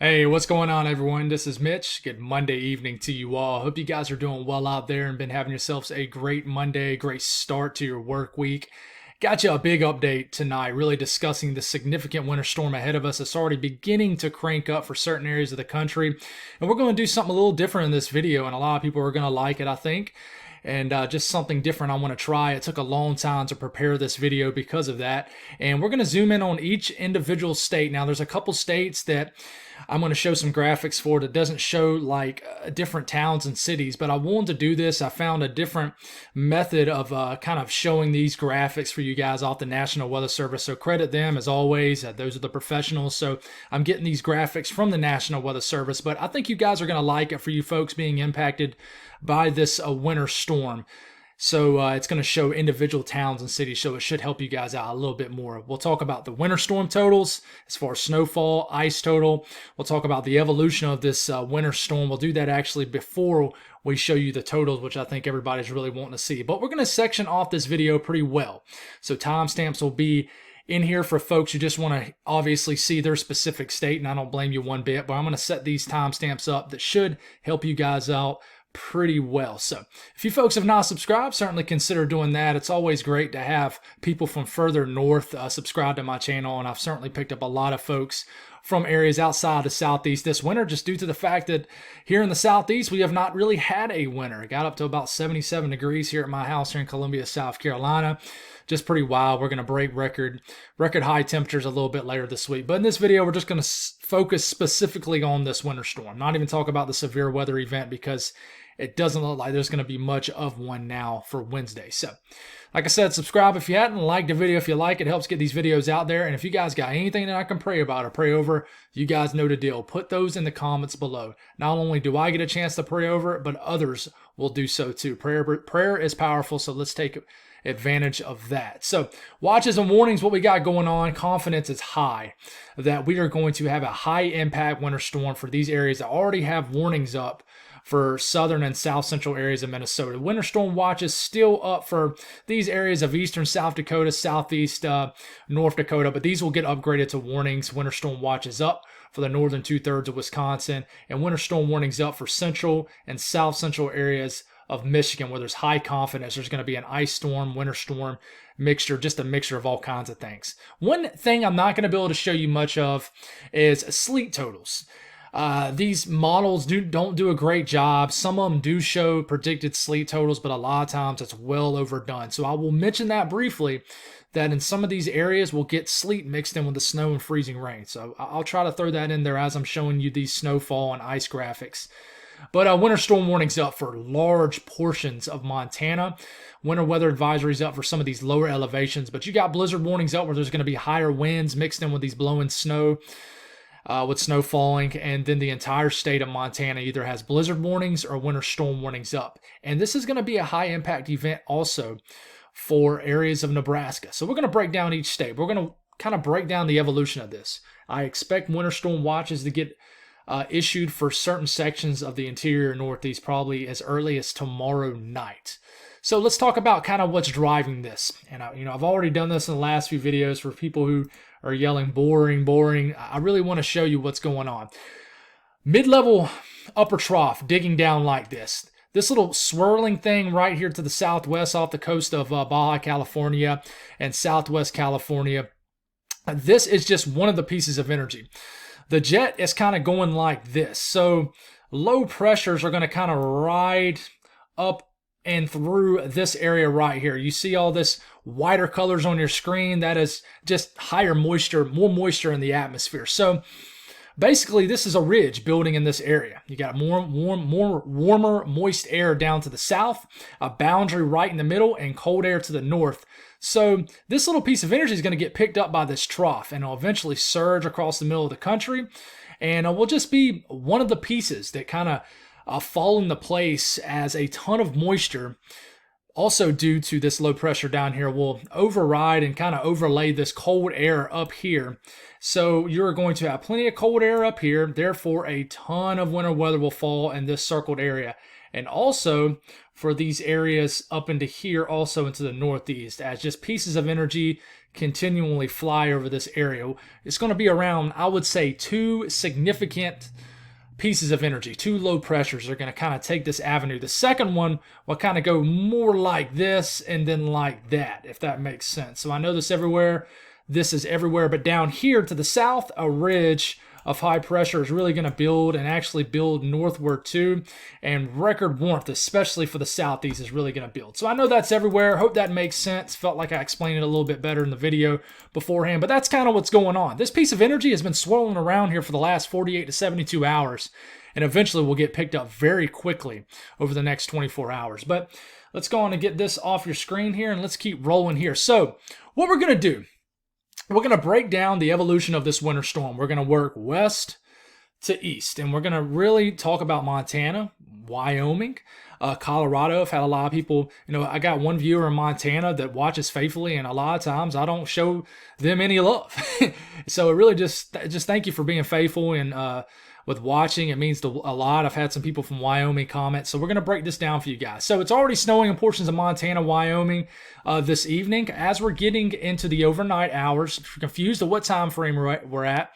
Hey, what's going on, everyone? This is Mitch. Good Monday evening to you all. Hope you guys are doing well out there and been having yourselves a great Monday, great start to your work week. Got you a big update tonight, really discussing the significant winter storm ahead of us. It's already beginning to crank up for certain areas of the country. And we're going to do something a little different in this video, and a lot of people are going to like it, I think. And just something different I want to try. It took a long time to prepare this video because of that. And we're going to zoom in on each individual state. Now, there's a couple states that I'm going to show some graphics for that doesn't show like different towns and cities, but I wanted to do this. I found a different method of kind of showing these graphics for you guys off the National Weather Service. So credit them as always. Those are the professionals. So I'm getting these graphics from the National Weather Service, but I think you guys are going to like it for you folks being impacted by this winter storm. So it's going to show individual towns and cities, so it should help you guys out a little bit more. We'll talk about the winter storm totals as far as snowfall, ice total. We'll talk about the evolution of this winter storm. We'll do that actually before we show you the totals, which I think everybody's really wanting to see. But we're going to section off this video pretty well. So timestamps will be in here for folks who just want to obviously see their specific state, and I don't blame you one bit, but I'm going to set these timestamps up that should help you guys out pretty well. So if you folks have not subscribed, certainly consider doing that. It's always great to have people from further north subscribe to my channel, and I've certainly picked up a lot of folks from areas outside the Southeast this winter, just due to the fact that here in the Southeast we have not really had a winter. It got up to about 77 degrees here at my house here in Columbia, South Carolina. Just pretty wild. We're going to break record high temperatures a little bit later this week. But in this video, we're just going to focus specifically on this winter storm. Not even talk about the severe weather event, because it doesn't look like there's going to be much of one now for Wednesday. So, like I said, subscribe if you hadn't. Like the video if you like. It helps get these videos out there. And if you guys got anything that I can pray about or pray over, you guys know the deal. Put those in the comments below. Not only do I get a chance to pray over it, but others will do so too. Prayer is powerful, so let's take advantage of that. So, watches and warnings, what we got going on. Confidence is high that we are going to have a high impact winter storm for these areas that already have warnings up for southern and south central areas of Minnesota. Winter storm watch is still up for these areas of eastern South Dakota, southeast North Dakota, but these will get upgraded to warnings. Winter storm watch is up for the northern 2/3 of Wisconsin, and winter storm warnings up for central and south central areas of Michigan, where there's high confidence there's going to be an ice storm, winter storm mixture, just a mixture of all kinds of things. One thing I'm not going to be able to show you much of is sleet totals. These models don't do a great job. Some of them do show predicted sleet totals, but a lot of times it's well overdone. So I will mention that briefly, that in some of these areas we'll get sleet mixed in with the snow and freezing rain. So I'll try to throw that in there as I'm showing you these snowfall and ice graphics. But winter storm warnings up for large portions of Montana. Winter weather advisories up for some of these lower elevations. But you got blizzard warnings up where there's going to be higher winds mixed in with these blowing snow. With snow falling, and then the entire state of Montana either has blizzard warnings or winter storm warnings up. And this is going to be a high impact event also for areas of Nebraska. So we're going to break down each state. We're going to kind of break down the evolution of this. I expect winter storm watches to get issued for certain sections of the interior Northeast probably as early as tomorrow night. So let's talk about kind of what's driving this. And I've already done this in the last few videos for people who are yelling boring, boring. I really want to show you what's going on. Mid-level upper trough digging down like this. This little swirling thing right here to the southwest off the coast of Baja California and southwest California. This is just one of the pieces of energy. The jet is kind of going like this. So low pressures are going to kind of ride up and through this area right here. You see all this whiter colors on your screen. That is just higher moisture, more moisture in the atmosphere. So basically this is a ridge building in this area. You got more warmer, moist air down to the south, a boundary right in the middle, and cold air to the north. So this little piece of energy is going to get picked up by this trough, and it'll eventually surge across the middle of the country, and it will just be one of the pieces that kind of fall into place as a ton of moisture, also due to this low pressure down here, will override and kind of overlay this cold air up here. So you're going to have plenty of cold air up here, therefore a ton of winter weather will fall in this circled area. and also for these areas up into here, also into the northeast, as just pieces of energy continually fly over this area. It's going to be around, I would say, 2 significant pieces of energy, 2 low pressures are going to kind of take this avenue. The second one will kind of go more like this and then like that, if that makes sense. So I know this everywhere. This is everywhere, but down here to the south, a ridge of high pressure is really going to build and actually build northward too. And record warmth, especially for the southeast, is really going to build. So I know that's everywhere. Hope that makes sense. Felt like I explained it a little bit better in the video beforehand, but that's kind of what's going on. This piece of energy has been swirling around here for the last 48 to 72 hours, and eventually will get picked up very quickly over the next 24 hours. But let's go on and get this off your screen here, and let's keep rolling here. So what we're going to do, we're going to break down the evolution of this winter storm. We're going to work west to east, and we're going to really talk about Montana, Wyoming, Colorado. I've had a lot of people, I got one viewer in Montana that watches faithfully, and a lot of times I don't show them any love. So it really just thank you for being faithful and with watching. It means a lot. I've had some people from Wyoming comment, so we're going to break this down for you guys. So it's already snowing in portions of Montana, Wyoming this evening. As we're getting into the overnight hours, if you're confused at what time frame we're at,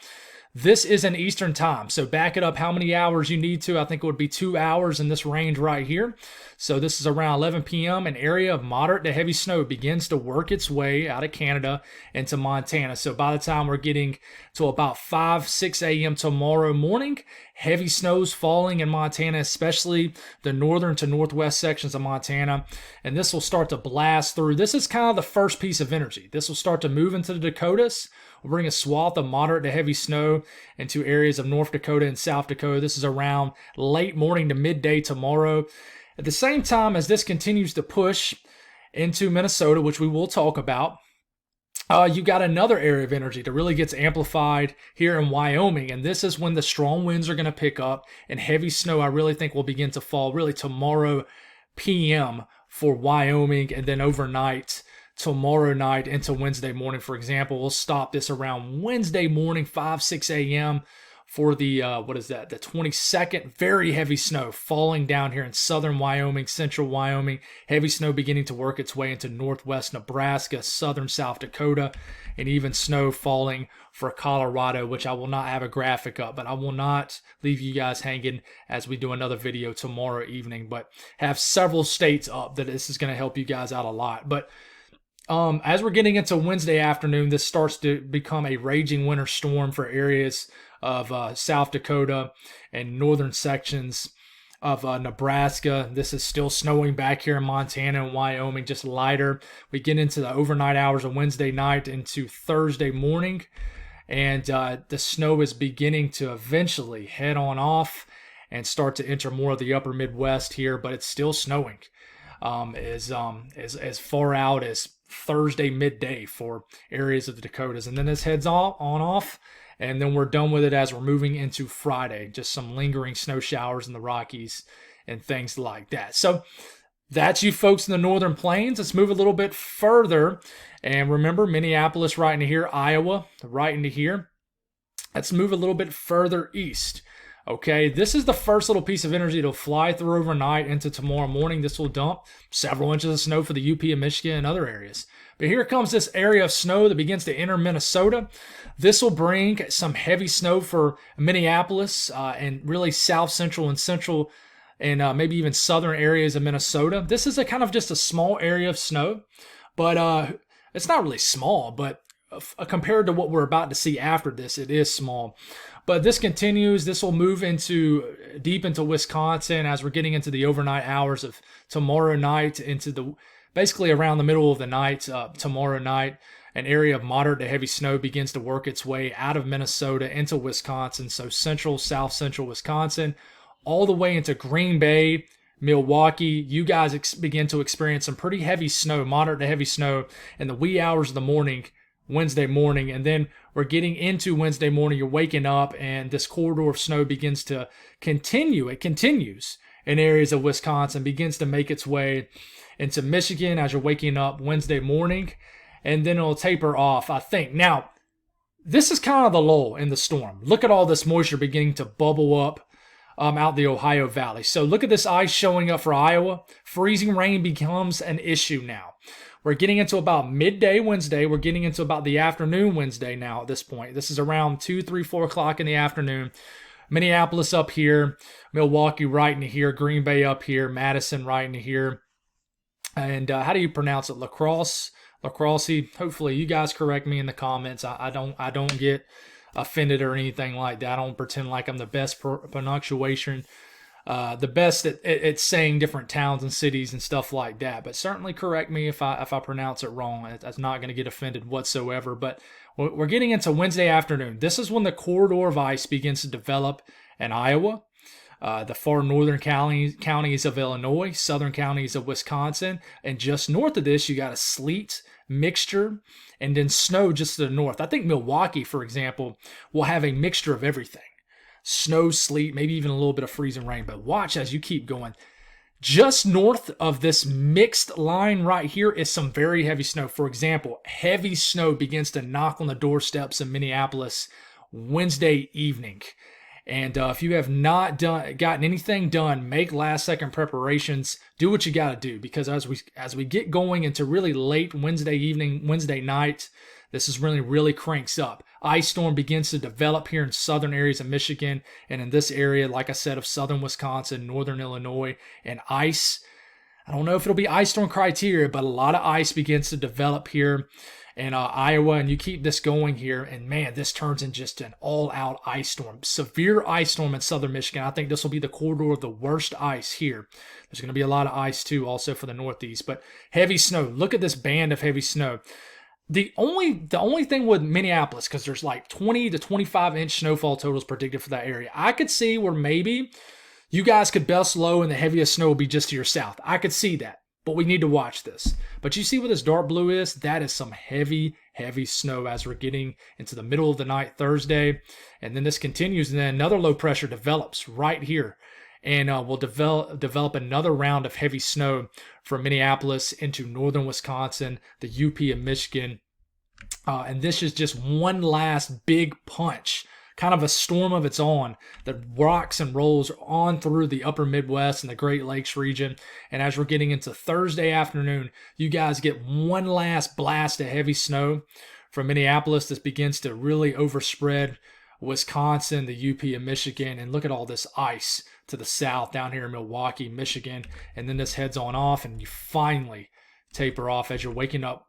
this is an Eastern time. So back it up how many hours you need to. I think it would be 2 hours in this range right here. So this is around 11 p.m. An area of moderate to heavy snow begins to work its way out of Canada into Montana. So by the time we're getting to about 6 a.m. tomorrow morning, heavy snow's falling in Montana, especially the northern to northwest sections of Montana. And this will start to blast through. This is kind of the first piece of energy. This will start to move into the Dakotas. We'll bring a swath of moderate to heavy snow into areas of North Dakota and South Dakota. This is around late morning to midday tomorrow. At the same time as this continues to push into Minnesota, which we will talk about, you got another area of energy that really gets amplified here in Wyoming. And this is when the strong winds are going to pick up and heavy snow, I really think, will begin to fall really tomorrow p.m. for Wyoming, and then overnight tomorrow night into Wednesday morning. For example, we'll stop this around Wednesday morning, 6 a.m. for the, the 22nd. Very heavy snow falling down here in southern Wyoming, central Wyoming. Heavy snow beginning to work its way into northwest Nebraska, southern South Dakota, and even snow falling for Colorado, which I will not have a graphic up, but I will not leave you guys hanging as we do another video tomorrow evening, but have several states up that this is going to help you guys out a lot. But as we're getting into Wednesday afternoon, this starts to become a raging winter storm for areas of South Dakota and northern sections of Nebraska. This is still snowing back here in Montana and Wyoming, just lighter. We get into the overnight hours of Wednesday night into Thursday morning, and the snow is beginning to eventually head on off and start to enter more of the upper Midwest here, but it's still snowing as far out as Thursday midday for areas of the Dakotas. And then this heads on off, and then we're done with it as we're moving into Friday. Just some lingering snow showers in the Rockies and things like that. So that's you folks in the northern plains. Let's move a little bit further. And remember, Minneapolis right into here, Iowa right into here. Let's move a little bit further east. Okay, this is the first little piece of energy that'll fly through overnight into tomorrow morning. This will dump several inches of snow for the UP and Michigan and other areas. But here comes this area of snow that begins to enter Minnesota. This will bring some heavy snow for Minneapolis and really south central and central and maybe even southern areas of Minnesota. This is a kind of just a small area of snow, but it's not really small, but compared to what we're about to see after this, it is small. But this continues. This will move deep into Wisconsin as we're getting into the overnight hours of tomorrow night, into basically around the middle of the night tomorrow night. An area of moderate to heavy snow begins to work its way out of Minnesota into Wisconsin. So central, south central Wisconsin, all the way into Green Bay, Milwaukee. You guys begin to experience some pretty heavy snow, moderate to heavy snow in the wee hours of the morning, Wednesday morning. And then we're getting into Wednesday morning, you're waking up and this corridor of snow begins to continue. It continues in areas of Wisconsin, begins to make its way into Michigan as you're waking up Wednesday morning, and then it'll taper off, I think. Now, this is kind of the lull in the storm. Look at all this moisture beginning to bubble up out the Ohio Valley. So look at this ice showing up for Iowa. Freezing rain becomes an issue now. We're getting into about midday Wednesday. We're getting into about the afternoon Wednesday now at this point. This is around 2, 3, 4 o'clock in the afternoon. Minneapolis up here, Milwaukee right into here, Green Bay up here, Madison right into here. And how do you pronounce it? Lacrosse? Hopefully you guys correct me in the comments. I don't get offended or anything like that. I don't pretend like I'm the best pronunciation, the best at saying different towns and cities and stuff like that. But certainly correct me if I pronounce it wrong. I'm not going to get offended whatsoever. But we're getting into Wednesday afternoon. This is when the corridor of ice begins to develop in Iowa, the far northern counties of Illinois, southern counties of Wisconsin, and just north of this, you got a sleet mixture and then snow just to the north. I think Milwaukee, for example, will have a mixture of everything. Snow, sleet, maybe even a little bit of freezing rain. But watch as you keep going. Just north of this mixed line right here is some very heavy snow. For example, heavy snow begins to knock on the doorsteps of Minneapolis Wednesday evening. And if you have not gotten anything done, make last-second preparations. Do what you got to do, because as we get going into really late Wednesday evening, Wednesday night, this is really cranks up. Ice storm begins to develop here in southern areas of Michigan, and in this area, like I said, of southern Wisconsin, northern Illinois, and ice. I don't know if it'll be ice storm criteria, but a lot of ice begins to develop here in Iowa, and you keep this going here, and man, this turns in just an all-out ice storm. Severe ice storm in southern Michigan. I think this will be the corridor of the worst ice here. There's going to be a lot of ice, too, also for the Northeast, but heavy snow. Look at this band of heavy snow. The only thing with Minneapolis, because there's like 20 to 25-inch snowfall totals predicted for that area, I could see where maybe you guys could bust low and the heaviest snow will be just to your south. I could see that, but we need to watch this. But you see what this dark blue is? That is some heavy snow as we're getting into the middle of the night Thursday. And then this continues, and then another low pressure develops right here. And we'll develop another round of heavy snow from Minneapolis into northern Wisconsin, the UP of Michigan. And this is just one last big punch, kind of a storm of its own that rocks and rolls on through the upper Midwest and the Great Lakes region. And as we're getting into Thursday afternoon, you guys get one last blast of heavy snow from Minneapolis. This begins to really overspread Wisconsin, the UP of Michigan, and look at all this ice to the south down here in Milwaukee, Michigan. And then this heads on off, and you finally taper off as you're waking up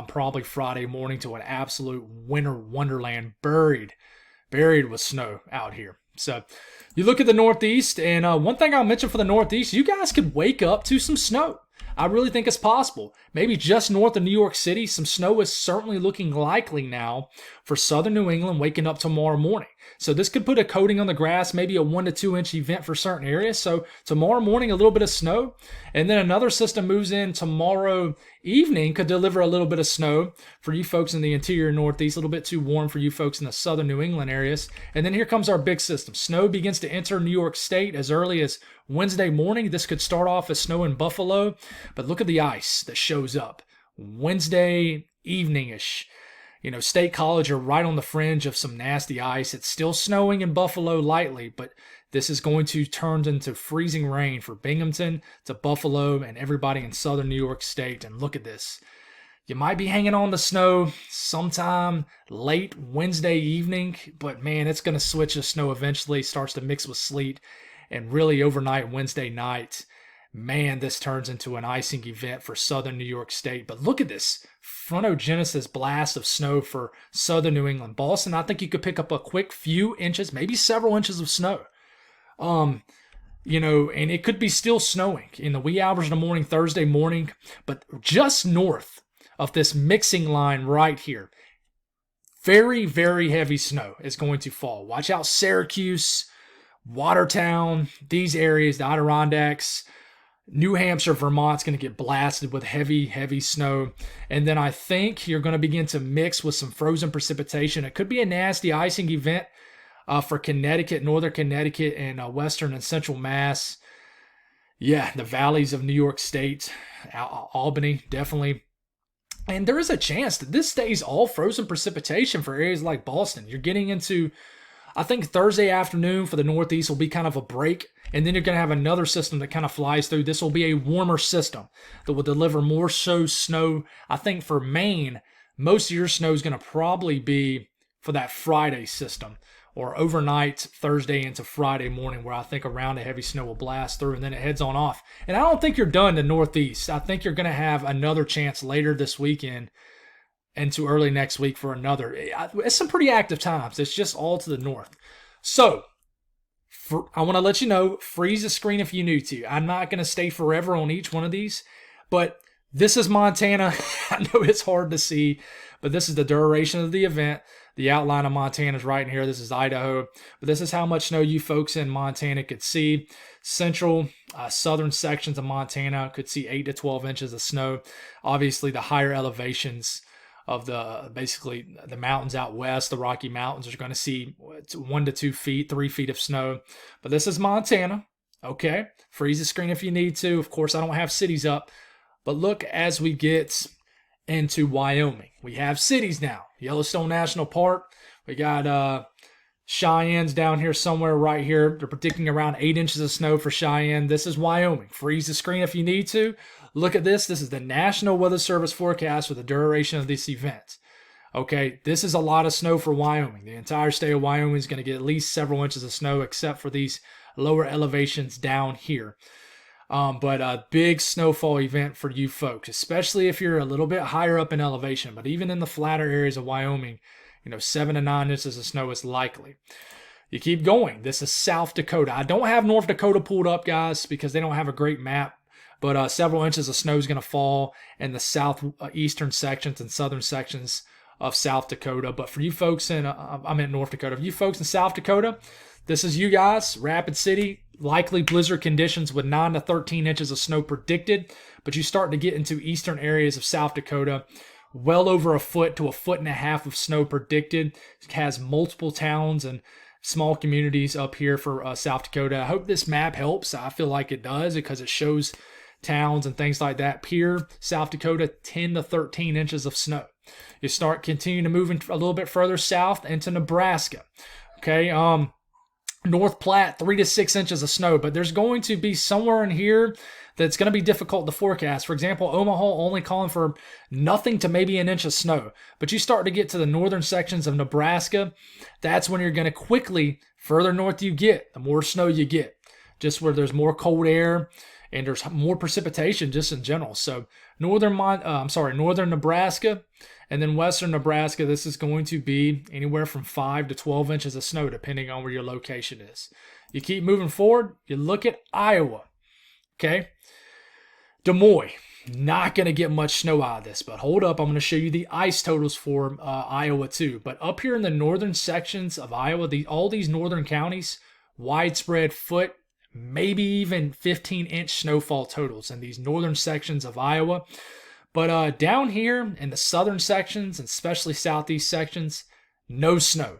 probably Friday morning to an absolute winter wonderland buried with snow out here. So you look at the Northeast, and one thing I'll mention for the Northeast, you guys could wake up to some snow. I really think it's possible. Maybe just north of New York City, some snow is certainly looking likely now for southern New England waking up tomorrow morning. So this could put a coating on the grass, maybe a 1 to 2 inch event for certain areas. So tomorrow morning, a little bit of snow. And then another system moves in tomorrow evening, could deliver a little bit of snow for you folks in the interior Northeast, a little bit too warm for you folks in the southern New England areas. And then here comes our big system. Snow begins to enter New York State as early as Wednesday morning. This could start off as snow in Buffalo, but look at the ice that shows up Wednesday evening-ish. You know, State College are right on the fringe of some nasty ice. It's still snowing in Buffalo lightly, but this is going to turn into freezing rain for Binghamton to Buffalo and everybody in southern New York State. And look at this. You might be hanging on the snow sometime late Wednesday evening, but man, it's going to switch to snow eventually, starts to mix with sleet, and really overnight Wednesday night, man, this turns into an icing event for southern New York State. But look at this frontogenesis blast of snow for southern New England. Boston, I think you could pick up a quick few inches, maybe several inches of snow. You know, and it could be still snowing in the wee hours of the morning, Thursday morning, but just north of this mixing line right here, very heavy snow is going to fall. Watch out, Syracuse, Watertown, these areas, the Adirondacks, New Hampshire, Vermont's going to get blasted with heavy snow. And then I think you're going to begin to mix with some frozen precipitation. It could be a nasty icing event for Connecticut, northern Connecticut, and western and central Mass. Yeah, the valleys of New York State, Albany, definitely. And there is a chance that this stays all frozen precipitation for areas like Boston. You're getting into I think Thursday afternoon for the Northeast will be kind of a break, and then you're going to have another system that kind of flies through. This will be a warmer system that will deliver more so snow. I think for Maine, most of your snow is going to probably be for that Friday system or overnight Thursday into Friday morning, where I think around a heavy snow will blast through and then it heads on off. And I don't think you're done to Northeast. I think you're going to have another chance later this weekend into early next week for another. It's some pretty active times. It's just all to the north. So I want to let you know, freeze the screen if you need to. I'm not going to stay forever on each one of these, but this is Montana. I know it's hard to see, but this is the duration of the event. The outline of Montana is right in here. This is Idaho, but this is how much snow you folks in Montana could see. Central, southern sections of Montana could see 8 to 12 inches of snow. Obviously, the higher elevations of basically the mountains out west, the Rocky Mountains, are going to see 1 to 2 feet, 3 feet of snow. But this is Montana. Okay, freeze the screen if you need to. Of course, I don't have cities up, but look as we get into Wyoming. We have cities now. Yellowstone National Park. We got Cheyenne's down here somewhere right here. They're predicting around 8 inches of snow for Cheyenne. This is Wyoming. Freeze the screen if you need to. Look at this. This is the National Weather Service forecast for the duration of this event. Okay, this is a lot of snow for Wyoming. The entire state of Wyoming is going to get at least several inches of snow, except for these lower elevations down here. But a big snowfall event for you folks, especially if you're a little bit higher up in elevation. But even in the flatter areas of Wyoming, 7 to 9 inches of snow is likely. You keep going. This is South Dakota. I don't have North Dakota pulled up, guys, because they don't have a great map. But several inches of snow is going to fall in the southeastern sections and southern sections of South Dakota. But for you folks I'm in North Dakota. For you folks in South Dakota, this is you guys, Rapid City. Likely blizzard conditions with 9 to 13 inches of snow predicted. But you start to get into eastern areas of South Dakota, well over 1 foot to 1.5 feet of snow predicted. It has multiple towns and small communities up here for South Dakota. I hope this map helps. I feel like it does because it shows towns and things like that. Pierre, South Dakota, 10 to 13 inches of snow. You start continuing to move a little bit further south into Nebraska. Okay, North Platte, 3 to 6 inches of snow, but there's going to be somewhere in here that's going to be difficult to forecast. For example, Omaha only calling for nothing to maybe an inch of snow. But you start to get to the northern sections of Nebraska, that's when you're going to quickly, further north you get, the more snow you get. Just where there's more cold air and there's more precipitation just in general. So northern Nebraska and then western Nebraska, this is going to be anywhere from 5 to 12 inches of snow, depending on where your location is. You keep moving forward, you look at Iowa. Okay, Des Moines, not going to get much snow out of this, but hold up, I'm going to show you the ice totals for Iowa too. But up here in the northern sections of Iowa, all these northern counties, widespread foot, maybe even 15-inch snowfall totals in these northern sections of Iowa. But down here in the southern sections, and especially southeast sections, no snow.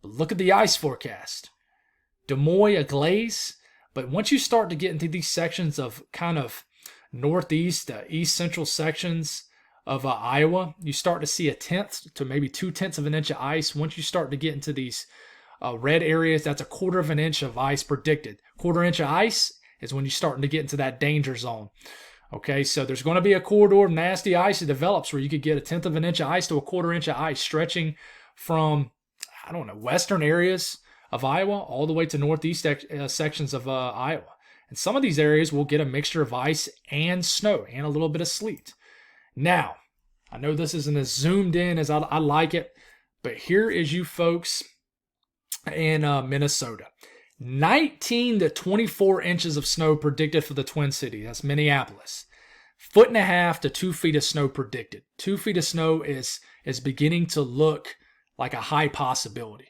But look at the ice forecast. Des Moines, a glaze. But once you start to get into these sections of kind of northeast, east central sections of Iowa, you start to see 1/10 to maybe 2/10 of an inch of ice. Once you start to get into these red areas, that's 1/4 inch of ice predicted. 1/4 inch of ice is when you're starting to get into that danger zone. Okay, so there's going to be a corridor of nasty ice that develops where you could get 1/10 inch of ice to 1/4 inch of ice stretching from, western areas of Iowa all the way to northeast sections of Iowa. And some of these areas will get a mixture of ice and snow and a little bit of sleet. Now, I know this isn't as zoomed in as I like it, but here is you folks in Minnesota. 19 to 24 inches of snow predicted for the Twin Cities. That's Minneapolis. 1.5 to 2 feet of snow predicted. 2 feet of snow is beginning to look like a high possibility.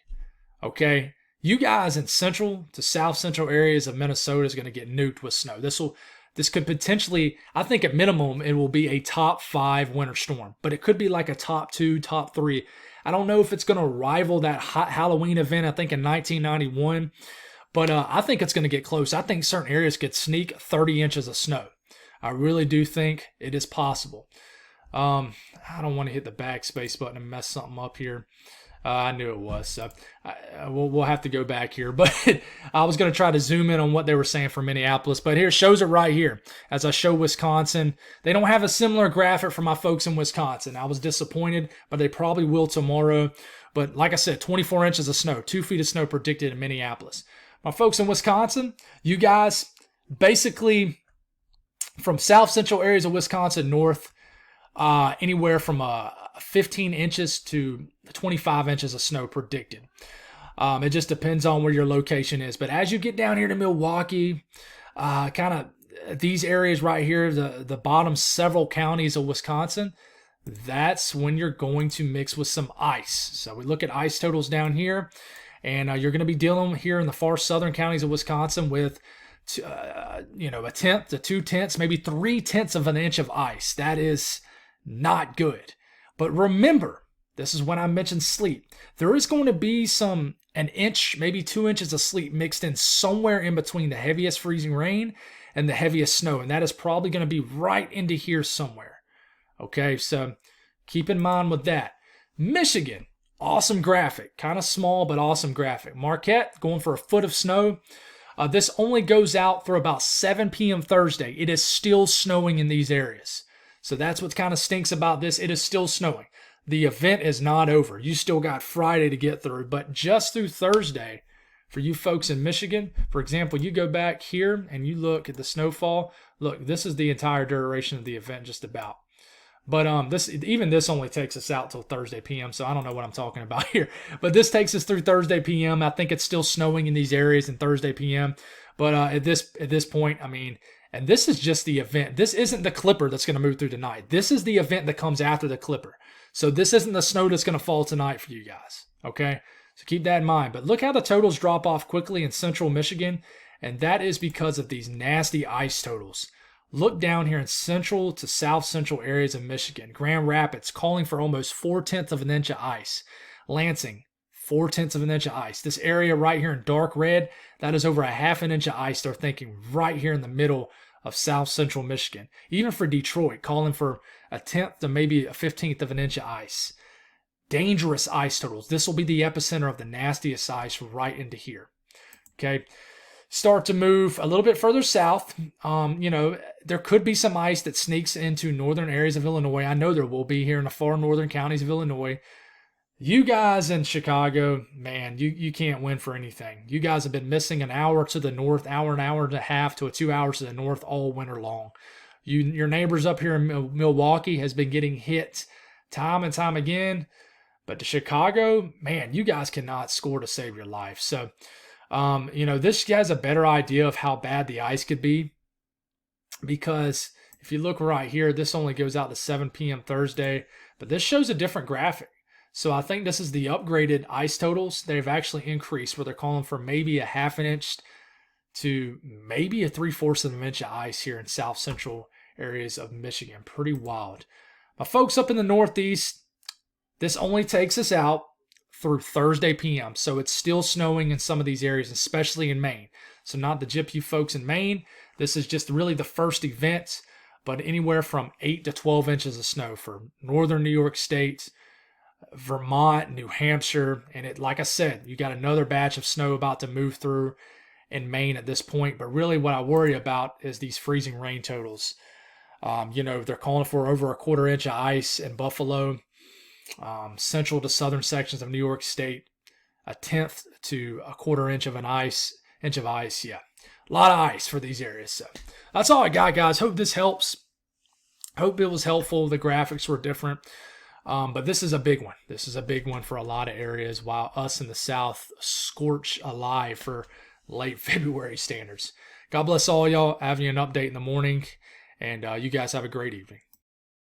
Okay? You guys in central to south central areas of Minnesota is going to get nuked with snow. This could potentially, I think at minimum, it will be a top 5 winter storm. But it could be like a top 2, top 3. I don't know if it's going to rival that hot Halloween event, I think, in 1991. But I think it's going to get close. I think certain areas could sneak 30 inches of snow. I really do think it is possible. I don't want to hit the backspace button and mess something up here. I knew it was. So we'll have to go back here. But I was going to try to zoom in on what they were saying for Minneapolis. But here, shows it right here. As I show Wisconsin, they don't have a similar graphic for my folks in Wisconsin. I was disappointed, but they probably will tomorrow. But like I said, 24 inches of snow, 2 feet of snow predicted in Minneapolis. My folks in Wisconsin, you guys basically from south central areas of Wisconsin north, anywhere from 15 inches to 25 inches of snow predicted. It just depends on where your location is. But as you get down here to Milwaukee, kind of these areas right here, the bottom several counties of Wisconsin, that's when you're going to mix with some ice. So we look at ice totals down here, and you're going to be dealing here in the far southern counties of Wisconsin with a tenth to 2/10, maybe 3/10 of an inch of ice. That is not good. But remember, this is when I mentioned sleet. There is going to be an inch, maybe 2 inches of sleet mixed in somewhere in between the heaviest freezing rain and the heaviest snow. And that is probably going to be right into here somewhere. Okay, so keep in mind with that. Michigan, awesome graphic. Kind of small, but awesome graphic. Marquette, going for a foot of snow. This only goes out through about 7 p.m. Thursday. It is still snowing in these areas. So that's what kind of stinks about this. It is still snowing. The event is not over. You still got Friday to get through, but just through Thursday, for you folks in Michigan, for example, you go back here and you look at the snowfall. Look, this is the entire duration of the event just about. But this only takes us out till Thursday p.m., so I don't know what I'm talking about here. But this takes us through Thursday p.m. I think it's still snowing in these areas in Thursday p.m. But at this point, I mean, and this is just the event. This isn't the clipper that's going to move through tonight. This is the event that comes after the clipper. So this isn't the snow that's going to fall tonight for you guys, okay? So keep that in mind. But look how the totals drop off quickly in central Michigan, and that is because of these nasty ice totals. Look down here in central to south central areas of Michigan. Grand Rapids calling for almost 4/10 of an inch of ice. Lansing, 4/10 of an inch of ice. This area right here in dark red, that is over a half an inch of ice. They're thinking right here in the middle of south central Michigan. Even for Detroit, calling for a 1/10 to maybe a 1/15 of an inch of ice. Dangerous ice totals. This will be the epicenter of the nastiest ice right into here. Okay. Start to move a little bit further south. There could be some ice that sneaks into northern areas of Illinois. I know there will be here in the far northern counties of Illinois. You guys in Chicago, man, you can't win for anything. You guys have been missing an hour to the north, an hour and a half to 2 hours to the north all winter long. Your neighbors up here in Milwaukee has been getting hit time and time again. But to Chicago, man, you guys cannot score to save your life. So, this has a better idea of how bad the ice could be. Because if you look right here, this only goes out to 7 p.m. Thursday. But this shows a different graphic. So I think this is the upgraded ice totals. They've actually increased where they're calling for maybe a half an inch to maybe a 3/4 of an inch of ice here in south central areas of Michigan. Pretty wild. My folks up in the Northeast, this only takes us out through Thursday p.m. So it's still snowing in some of these areas, especially in Maine. So not the gyp you folks in Maine. This is just really the first event, but anywhere from 8 to 12 inches of snow for northern New York State, Vermont, New Hampshire, and like I said, you got another batch of snow about to move through in Maine at this point. But really what I worry about is these freezing rain totals. They're calling for over a 1/4 inch of ice in Buffalo, central to southern sections of New York State, a 1/10 to a 1/4 inch of ice. Yeah, a lot of ice for these areas. So that's all I got, guys. Hope this helps. Hope it was helpful. The graphics were different. But this is a big one. This is a big one for a lot of areas, while us in the South scorch alive for late February standards. God bless all y'all. Having an update in the morning, and you guys have a great evening.